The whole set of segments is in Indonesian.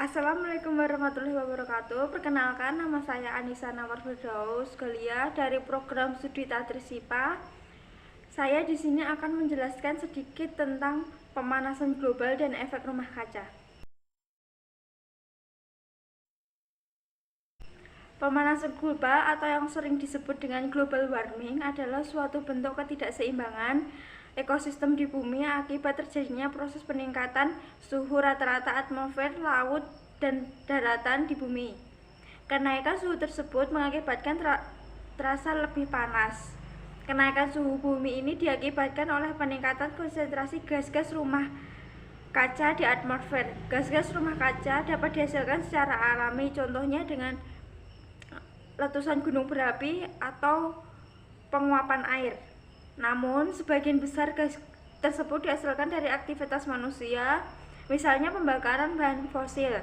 Assalamualaikum warahmatullahi wabarakatuh. Perkenalkan, nama saya Anissa Nawar Firdaus Galia dari program studi Tadrisipa. Saya di sini akan menjelaskan sedikit tentang pemanasan global dan efek rumah kaca. Pemanasan global atau yang sering disebut dengan global warming adalah suatu bentuk ketidakseimbangan ekosistem di bumi akibat terjadinya proses peningkatan suhu rata-rata atmosfer, laut, dan daratan di bumi. Kenaikan suhu tersebut mengakibatkan terasa lebih panas. Kenaikan suhu bumi ini diakibatkan oleh peningkatan konsentrasi gas-gas rumah kaca di atmosfer. Gas-gas rumah kaca dapat dihasilkan secara alami, contohnya dengan letusan gunung berapi atau penguapan air. Namun, sebagian besar gas tersebut dihasilkan dari aktivitas manusia, misalnya pembakaran bahan fosil.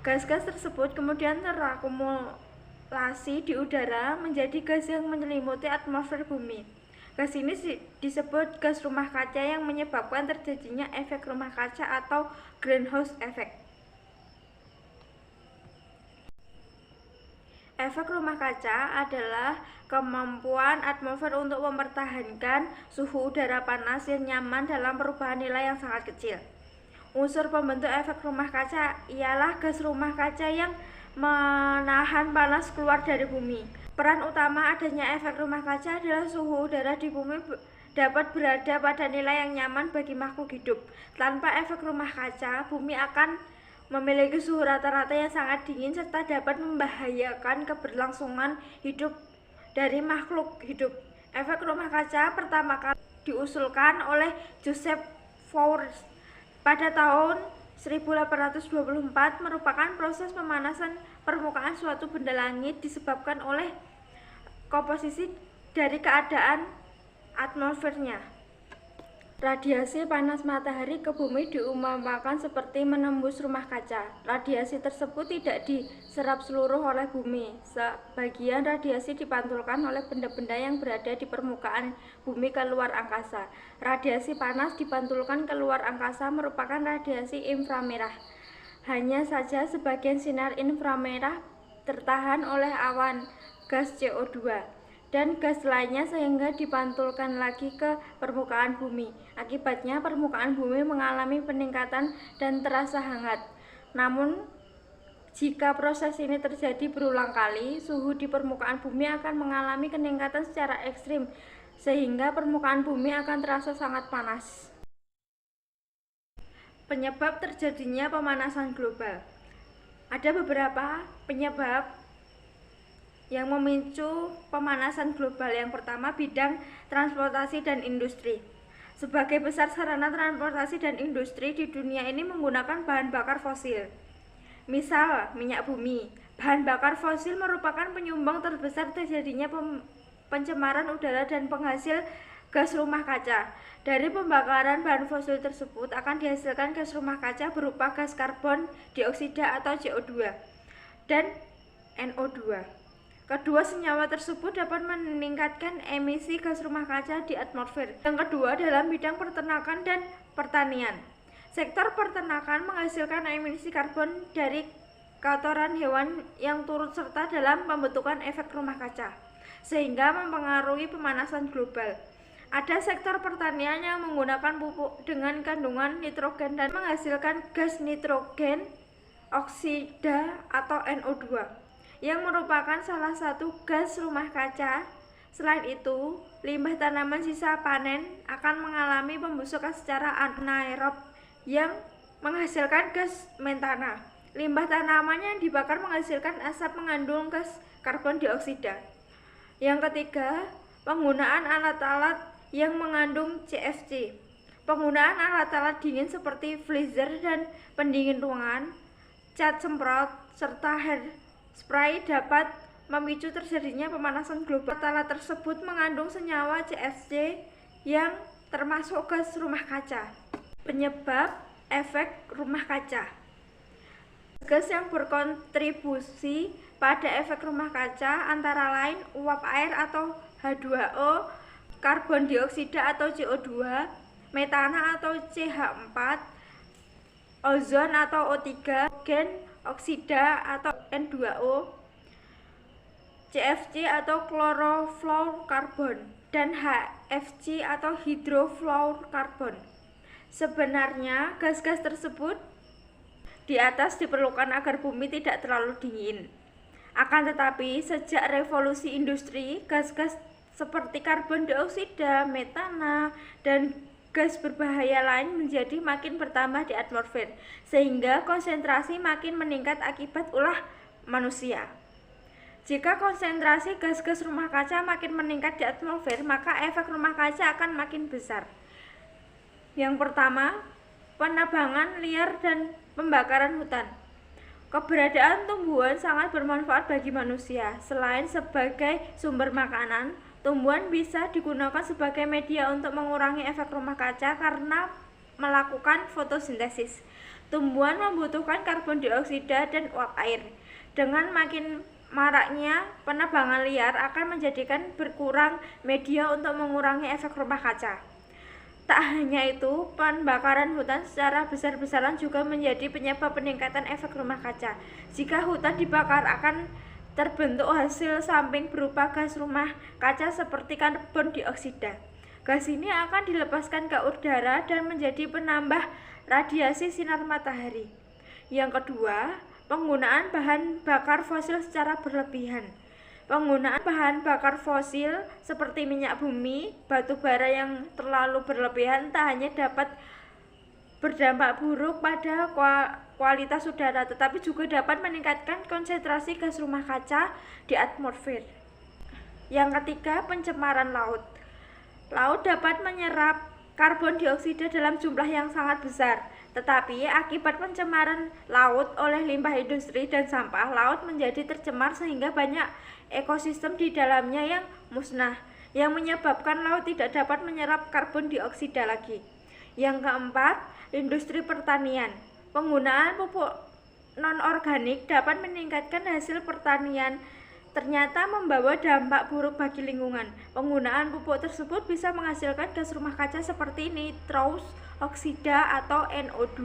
Gas-gas tersebut kemudian terakumulasi di udara menjadi gas yang menyelimuti atmosfer bumi. Gas ini disebut gas rumah kaca yang menyebabkan terjadinya efek rumah kaca atau greenhouse effect. Efek rumah kaca adalah kemampuan atmosfer untuk mempertahankan suhu udara panas yang nyaman dalam perubahan nilai yang sangat kecil. Unsur pembentuk efek rumah kaca ialah gas rumah kaca yang menahan panas keluar dari bumi. Peran utama adanya efek rumah kaca adalah suhu udara di bumi dapat berada pada nilai yang nyaman bagi makhluk hidup. Tanpa efek rumah kaca, bumi akan memiliki suhu rata-rata yang sangat dingin serta dapat membahayakan keberlangsungan hidup dari makhluk hidup. Efek rumah kaca pertama kali diusulkan oleh Joseph Fourier pada tahun 1824, merupakan proses pemanasan permukaan suatu benda langit disebabkan oleh komposisi dari keadaan atmosfernya. Radiasi panas matahari ke bumi diumpamakan seperti menembus rumah kaca. Radiasi tersebut tidak diserap seluruh oleh bumi. Sebagian radiasi dipantulkan oleh benda-benda yang berada di permukaan bumi ke luar angkasa. Radiasi panas dipantulkan ke luar angkasa merupakan radiasi inframerah. Hanya saja sebagian sinar inframerah tertahan oleh awan gas CO2 dan gas lainnya sehingga dipantulkan lagi ke permukaan bumi. Akibatnya permukaan bumi mengalami peningkatan dan terasa hangat. Namun, jika proses ini terjadi berulang kali, suhu di permukaan bumi akan mengalami peningkatan secara ekstrim sehingga permukaan bumi akan terasa sangat panas. Penyebab terjadinya pemanasan global. Ada beberapa penyebab yang memicu pemanasan global. Yang pertama, bidang transportasi dan industri. Sebagai besar sarana transportasi dan industri di dunia ini menggunakan bahan bakar fosil. Misal, minyak bumi. Bahan bakar fosil merupakan penyumbang terbesar terjadinya pencemaran udara dan penghasil gas rumah kaca. Dari pembakaran bahan fosil tersebut akan dihasilkan gas rumah kaca berupa gas karbon dioksida atau CO2 dan NO2. Kedua, senyawa tersebut dapat meningkatkan emisi gas rumah kaca di atmosfer. Yang kedua, dalam bidang peternakan dan pertanian. Sektor peternakan menghasilkan emisi karbon dari kotoran hewan yang turut serta dalam pembentukan efek rumah kaca, sehingga mempengaruhi pemanasan global. Ada sektor pertanian yang menggunakan pupuk dengan kandungan nitrogen dan menghasilkan gas nitrogen oksida atau NO2. Yang merupakan salah satu gas rumah kaca. Selain itu, limbah tanaman sisa panen akan mengalami pembusukan secara anaerob yang menghasilkan gas metana. Limbah tanaman yang dibakar menghasilkan asap mengandung gas karbon dioksida. Yang ketiga, penggunaan alat-alat yang mengandung CFC. Penggunaan alat-alat dingin seperti freezer dan pendingin ruangan, cat semprot, serta hair spray dapat memicu terjadinya pemanasan global. Alat tersebut mengandung senyawa CFC yang termasuk gas rumah kaca. Penyebab efek rumah kaca. Gas yang berkontribusi pada efek rumah kaca antara lain uap air atau H2O, karbon dioksida atau CO2, metana atau CH4, ozon atau O3, gen oksida atau N2O, CFC atau klorofluorkarbon, dan HFC atau hidrofluorkarbon. Sebenarnya gas-gas tersebut di atas diperlukan agar bumi tidak terlalu dingin. Akan tetapi, sejak revolusi industri, gas-gas seperti karbon dioksida, metana, dan gas berbahaya lain menjadi makin bertambah di atmosfer, sehingga konsentrasi makin meningkat akibat ulah manusia. Jika konsentrasi gas-gas rumah kaca makin meningkat di atmosfer, maka efek rumah kaca akan makin besar. Yang pertama, penebangan liar dan pembakaran hutan. Keberadaan tumbuhan sangat bermanfaat bagi manusia. Selain sebagai sumber makanan, tumbuhan bisa digunakan sebagai media untuk mengurangi efek rumah kaca karena melakukan fotosintesis. Tumbuhan membutuhkan karbon dioksida dan uap air. Dengan makin maraknya penebangan liar akan menjadikan berkurang media untuk mengurangi efek rumah kaca. Tak hanya itu, pembakaran hutan secara besar-besaran juga menjadi penyebab peningkatan efek rumah kaca. Jika hutan dibakar akan terbentuk hasil samping berupa gas rumah kaca seperti karbon dioksida. Gas ini akan dilepaskan ke udara dan menjadi penambah radiasi sinar matahari. Yang kedua, penggunaan bahan bakar fosil secara berlebihan. Penggunaan bahan bakar fosil seperti minyak bumi, batu bara yang terlalu berlebihan tak hanya dapat berdampak buruk pada kualitas udara, tetapi juga dapat meningkatkan konsentrasi gas rumah kaca di atmosfer. Yang ketiga, pencemaran laut. Laut dapat menyerap karbon dioksida dalam jumlah yang sangat besar, tetapi akibat pencemaran laut oleh limbah industri dan sampah, laut menjadi tercemar sehingga banyak ekosistem di dalamnya yang musnah, yang menyebabkan laut tidak dapat menyerap karbon dioksida lagi. Yang keempat, industri pertanian. Penggunaan pupuk non-organik dapat meningkatkan hasil pertanian, ternyata membawa dampak buruk bagi lingkungan. Penggunaan pupuk tersebut bisa menghasilkan gas rumah kaca seperti nitrous oksida atau NO2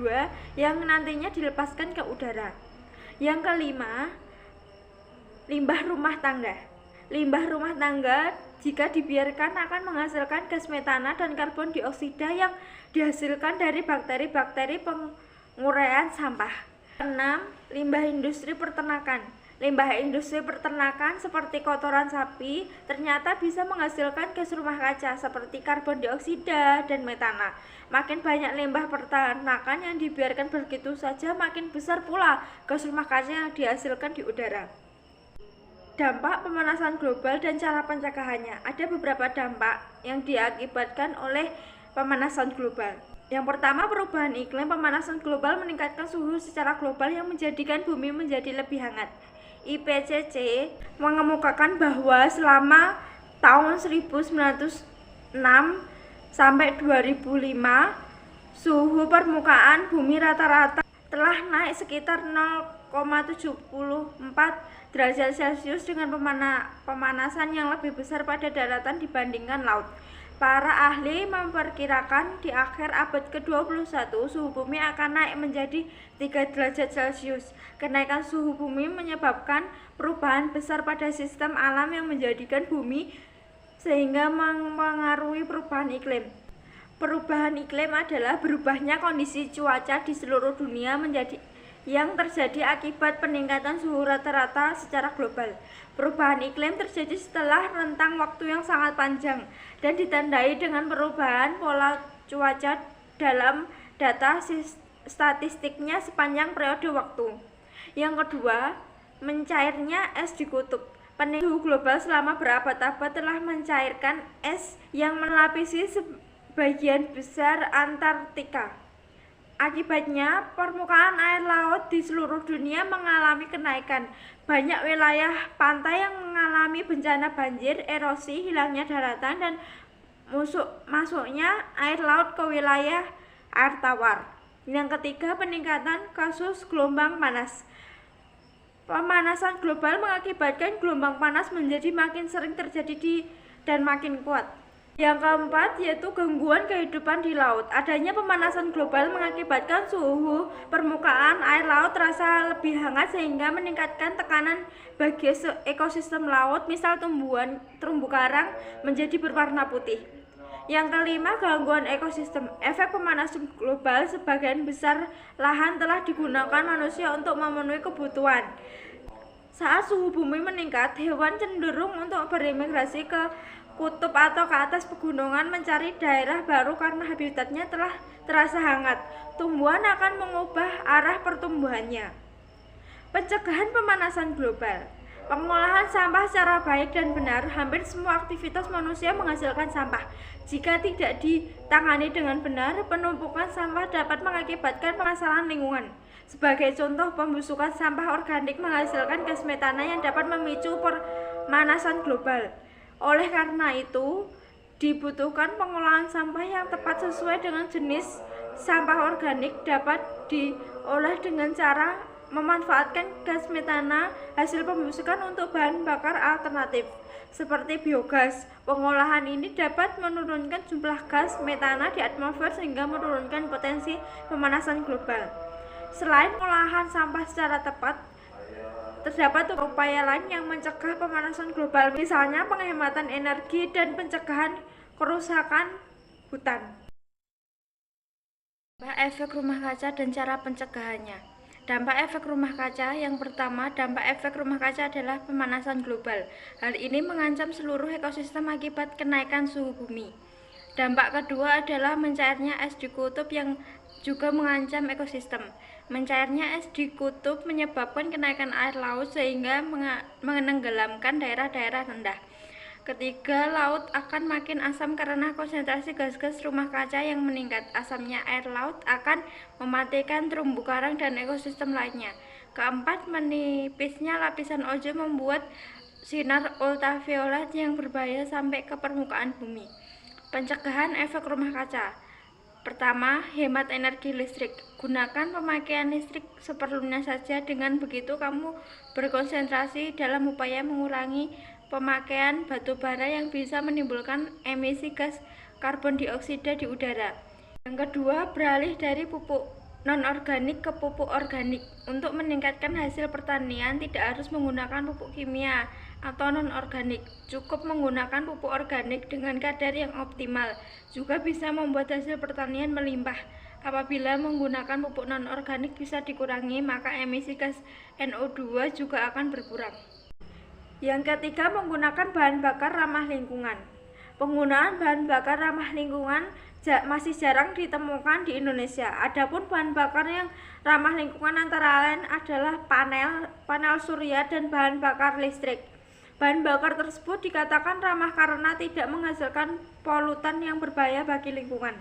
yang nantinya dilepaskan ke udara. Yang kelima, limbah rumah tangga. Limbah rumah tangga jika dibiarkan akan menghasilkan gas metana dan karbon dioksida yang dihasilkan dari bakteri-bakteri penguraian sampah. 6. Limbah industri peternakan. Limbah industri peternakan seperti kotoran sapi ternyata bisa menghasilkan gas rumah kaca seperti karbon dioksida dan metana. Makin banyak limbah peternakan yang dibiarkan begitu saja, makin besar pula gas rumah kaca yang dihasilkan di udara. Dampak pemanasan global dan cara pencegahannya. Ada beberapa dampak yang diakibatkan oleh pemanasan global. Yang pertama, perubahan iklim. Pemanasan global meningkatkan suhu secara global yang menjadikan bumi menjadi lebih hangat. IPCC mengemukakan bahwa selama tahun 1906 sampai 2005, suhu permukaan bumi rata-rata telah naik sekitar 0,74 derajat Celcius dengan pemanasan yang lebih besar pada daratan dibandingkan laut. Para ahli memperkirakan di akhir abad ke-21 suhu bumi akan naik menjadi 3 derajat Celcius. Kenaikan suhu bumi menyebabkan perubahan besar pada sistem alam yang menjadikan bumi sehingga mempengaruhi perubahan iklim. Perubahan iklim adalah berubahnya kondisi cuaca di seluruh dunia yang terjadi akibat peningkatan suhu rata-rata secara global. Perubahan iklim terjadi setelah rentang waktu yang sangat panjang dan ditandai dengan perubahan pola cuaca dalam data statistiknya sepanjang periode waktu. Yang kedua, mencairnya es di kutub. Peningkatan suhu global selama berabad-abad telah mencairkan es yang melapisi sebagian besar Antartika. Akibatnya, permukaan air laut di seluruh dunia mengalami kenaikan. Banyak wilayah pantai yang mengalami bencana banjir, erosi, hilangnya daratan, dan masuknya air laut ke wilayah air tawar. Yang ketiga, peningkatan kasus gelombang panas. Pemanasan global mengakibatkan gelombang panas menjadi makin sering terjadi dan makin kuat. Yang keempat yaitu gangguan kehidupan di laut. Adanya pemanasan global mengakibatkan suhu permukaan air laut terasa lebih hangat sehingga meningkatkan tekanan bagi ekosistem laut, misal tumbuhan terumbu karang menjadi berwarna putih. Yang kelima, gangguan ekosistem. Efek pemanasan global, sebagian besar lahan telah digunakan manusia untuk memenuhi kebutuhan. Saat suhu bumi meningkat, hewan cenderung untuk berimigrasi ke kutub atau ke atas pegunungan mencari daerah baru karena habitatnya telah terasa hangat. Tumbuhan akan mengubah arah pertumbuhannya. Pencegahan pemanasan global. Pengolahan sampah secara baik dan benar. Hampir semua aktivitas manusia menghasilkan sampah. Jika tidak ditangani dengan benar, penumpukan sampah dapat mengakibatkan permasalahan lingkungan. Sebagai contoh, pembusukan sampah organik menghasilkan gas metana yang dapat memicu pemanasan global. Oleh karena itu, dibutuhkan pengolahan sampah yang tepat sesuai dengan jenis sampah organik. Dapat diolah dengan cara memanfaatkan gas metana hasil pembusukan untuk bahan bakar alternatif seperti biogas. Pengolahan ini dapat menurunkan jumlah gas metana di atmosfer sehingga menurunkan potensi pemanasan global. Selain pengolahan sampah secara tepat, terdapat upaya lain yang mencegah pemanasan global, misalnya penghematan energi dan pencegahan kerusakan hutan. Dampak efek rumah kaca dan cara pencegahannya. Dampak efek rumah kaca yang pertama, dampak efek rumah kaca adalah pemanasan global. Hal ini mengancam seluruh ekosistem akibat kenaikan suhu bumi. Dampak kedua adalah mencairnya es di kutub yang juga mengancam ekosistem. Mencairnya es di kutub menyebabkan kenaikan air laut sehingga menenggelamkan daerah-daerah rendah. Ketiga, laut akan makin asam karena konsentrasi gas-gas rumah kaca yang meningkat. Asamnya air laut akan mematikan terumbu karang dan ekosistem lainnya. Keempat, menipisnya lapisan ozon membuat sinar ultraviolet yang berbahaya sampai ke permukaan bumi. Pencegahan efek rumah kaca. Pertama, hemat energi listrik. Gunakan pemakaian listrik seperlunya saja. Dengan begitu kamu berkonsentrasi dalam upaya mengurangi pemakaian batu bara yang bisa menimbulkan emisi gas karbon dioksida di udara. Yang kedua, beralih dari pupuk non-organik ke pupuk organik. Untuk meningkatkan hasil pertanian tidak harus menggunakan pupuk kimia atau non-organik. Cukup menggunakan pupuk organik dengan kadar yang optimal. Juga bisa membuat hasil pertanian melimpah. Apabila menggunakan pupuk non-organik bisa dikurangi, maka emisi gas NO2 juga akan berkurang. Yang ketiga, menggunakan bahan bakar ramah lingkungan. Penggunaan bahan bakar ramah lingkungan masih jarang ditemukan di Indonesia. Adapun bahan bakar yang ramah lingkungan antara lain adalah panel surya dan bahan bakar listrik. Bahan bakar tersebut dikatakan ramah karena tidak menghasilkan polutan yang berbahaya bagi lingkungan.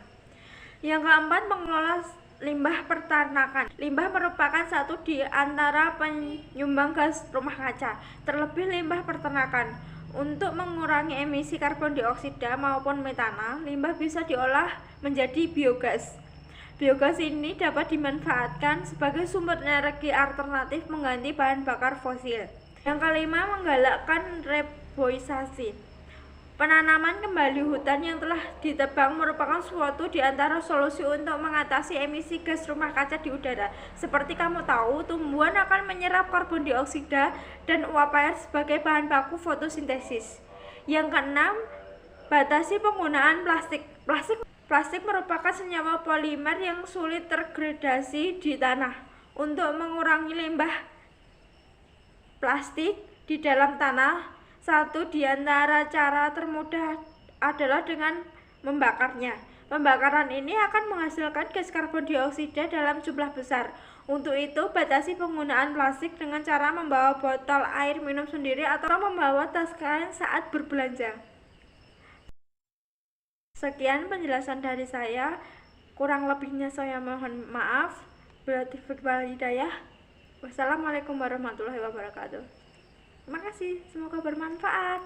Yang keempat, mengelola limbah peternakan. Limbah merupakan satu di antara penyumbang gas rumah kaca, terlebih limbah peternakan. Untuk mengurangi emisi karbon dioksida maupun metana, limbah bisa diolah menjadi biogas. Biogas ini dapat dimanfaatkan sebagai sumber energi alternatif mengganti bahan bakar fosil. Yang kelima, menggalakkan reboisasi. Penanaman kembali hutan yang telah ditebang merupakan suatu di antara solusi untuk mengatasi emisi gas rumah kaca di udara. Seperti kamu tahu, tumbuhan akan menyerap karbon dioksida dan uap air sebagai bahan baku fotosintesis. Yang keenam, batasi penggunaan plastik. Plastik merupakan senyawa polimer yang sulit tergradasi di tanah. Untuk mengurangi limbah plastik di dalam tanah, satu di antara cara termudah adalah dengan membakarnya. Pembakaran ini akan menghasilkan gas karbon dioksida dalam jumlah besar. Untuk itu, batasi penggunaan plastik dengan cara membawa botol air minum sendiri atau membawa tas kain saat berbelanja. Sekian penjelasan dari saya. Kurang lebihnya saya mohon maaf. Berarti hidayah. Wassalamualaikum warahmatullahi wabarakatuh. Terima kasih, semoga bermanfaat.